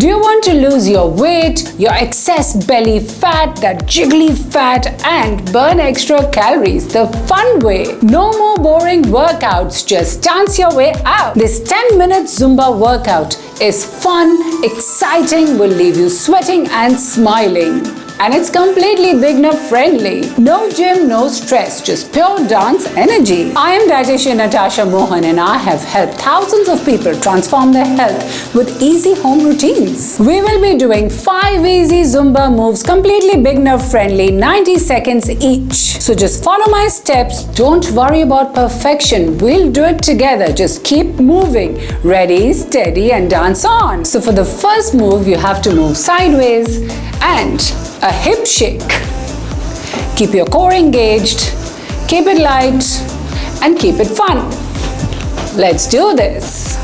Do you want to lose your weight, your excess belly fat, that jiggly fat, and burn extra calories the fun way? No more boring workouts, just dance your way out. This 10-minute Zumba workout is fun, exciting, will leave you sweating and smiling. And it's completely beginner friendly. No gym, no stress, just pure dance energy. I am dietitian Natasha Mohan and I have helped thousands of people transform their health with easy home routines. We will be doing 5 easy Zumba moves, completely beginner friendly, 90 seconds each. So just follow my steps. Don't worry about perfection. We'll do it together. Just keep moving. Ready, steady, and dance on. So for the first move, you have to move sideways and a hip shake. Keep your core engaged, keep it light, and keep it fun. Let's do this.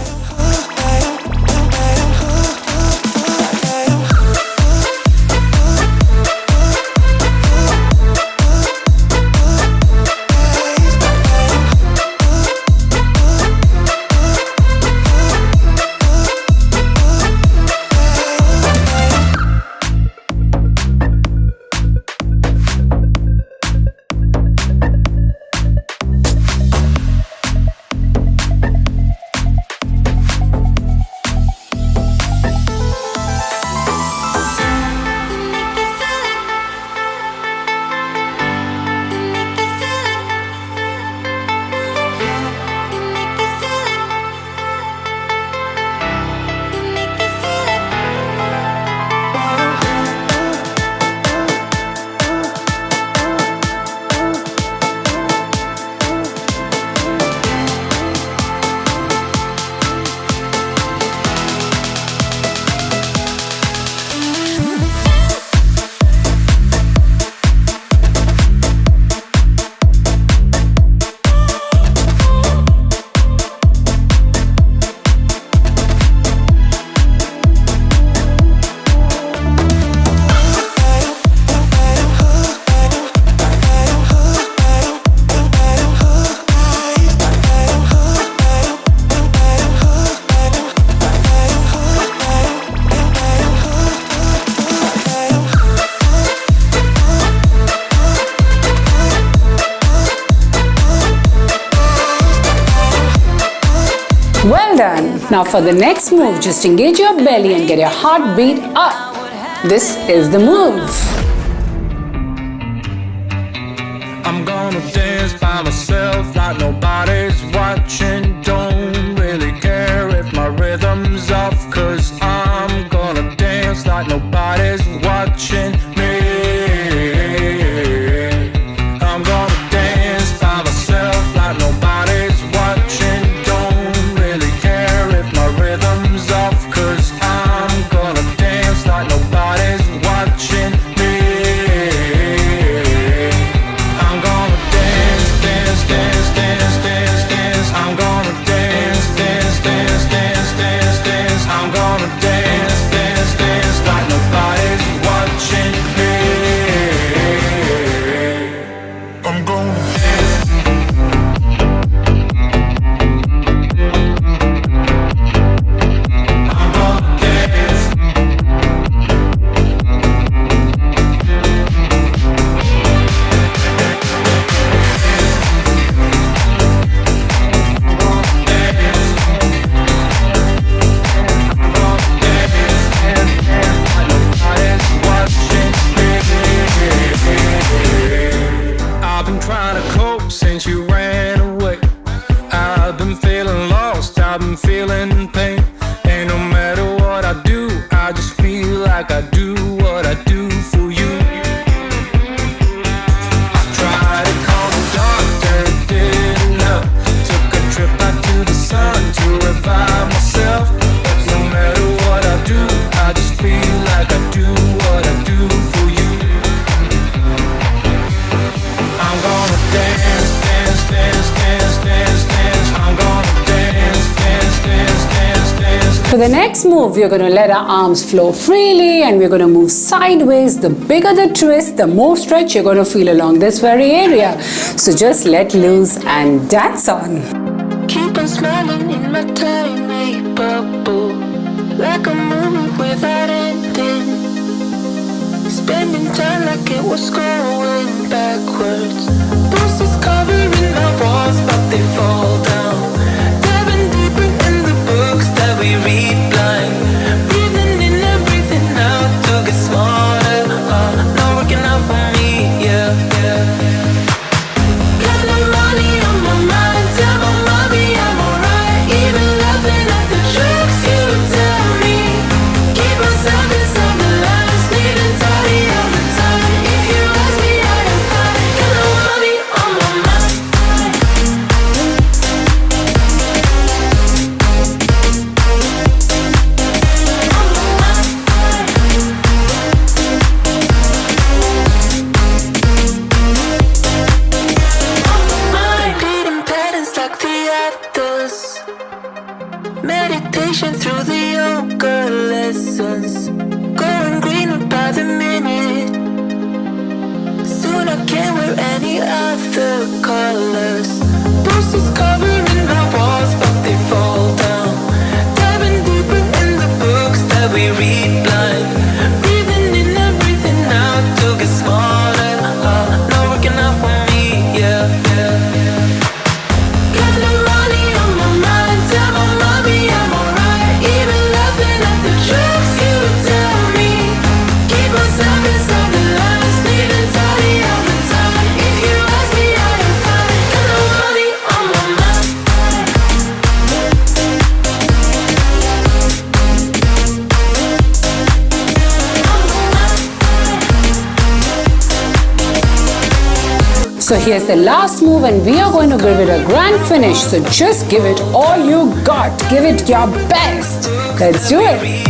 Well done. Now for the next move, just engage your belly and get your heartbeat up. This is the move. I'm gonna dance by myself like nobody's watching. Don't really care if my rhythm's off, 'cause I'm gonna dance like nobody's watching me. I'm gonna dance by myself like nobody's watching. Don't really care if my rhythm's off, 'cause I'm gonna dance like nobody's watching me. I'm gonna dance, dance, dance, dance, dance, dance. I'm gonna dance, dance, dance, dance, dance, dance. I'm gonna dance, dance, dance like nobody's watching me. I'm gonna dance. I'm gonna dance. I've been trying to cope since you ran away. I've been feeling lost, I've been feeling pain. And no matter what I do, I just feel like I do what I do for you. I tried to call the doctor, it didn't help. Took a trip out to the sun to revive myself. But no matter what I do, I just feel like I do what I do for you. I'm gonna dance, dance, dance, dance, dance, dance. I'm gonna dance, dance, dance, dance, dance. For the next move, we're going to let our arms flow freely and we're going to move sideways. The bigger the twist, the more stretch you're going to feel along this very area. So just let loose and dance on. Keep on smiling in my tiny bubble, like a movie without in time like it was going backwards. Bruises covering our walls, but they fall down. Diving deeper in the books that we read blind. Breathing in and breathing out to get smarter. Not working out for me, yeah, yeah. Got no money on my mind. Tell my mommy I'm alright. Even laughing at the jokes you tell me. Keep myself inside the lines, neat and tidy all the time. If you ask me, I am fine. Got no money on my mind. Repeating patterns like the others. Meditation through the yoga lessons. Going greener by the minute. Soon I can't wear any other colors. Bruises covering our walls, but they fall down. Diving deeper in the books that we read blind. Breathing in and breathing out to get smarter. Not working out for me, yeah, yeah. Got no money on my mind. Tell my mommy I'm alright. Even laughing at the jokes you tell me. Keep myself inside the lines, neat and tidy all the time. If you ask me, I am fine. Got no money on my mind. So here's the last move and we are going to give it a grand finish. So just give it all you got. Give it your best. Let's do it.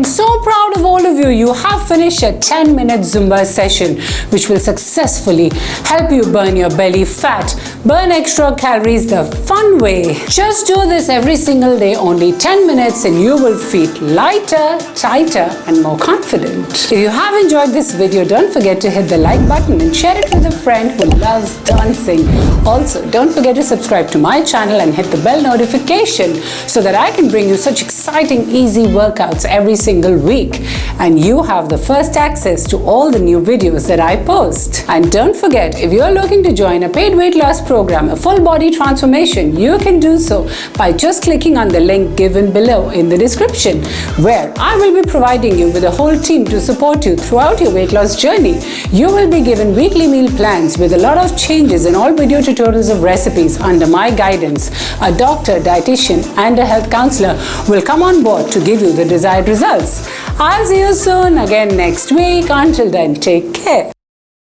so proud of all of you. You have finished a 10-minute Zumba session, which will successfully help you burn your belly fat, burn extra calories the fun way. Just do this every single day, only 10 minutes, and you will feel lighter, tighter, and more confident. If you have enjoyed this video, don't forget to hit the like button and share it with a friend who loves dancing. Also, don't forget to subscribe to my channel and hit the bell notification so that I can bring you such exciting, easy workouts every single week. And you have the first access to all the new videos that I post. And don't forget, if you're looking to join a paid weight loss program, a full body transformation, you can do so by just clicking on the link given below in the description, where I will be providing you with a whole team to support you throughout your weight loss journey. You will be given weekly meal plans with a lot of changes and all video tutorials of recipes under my guidance. A doctor, dietitian, and a health counselor will come on board to give you the desired results. I'll see you soon again next week. Until then, take care.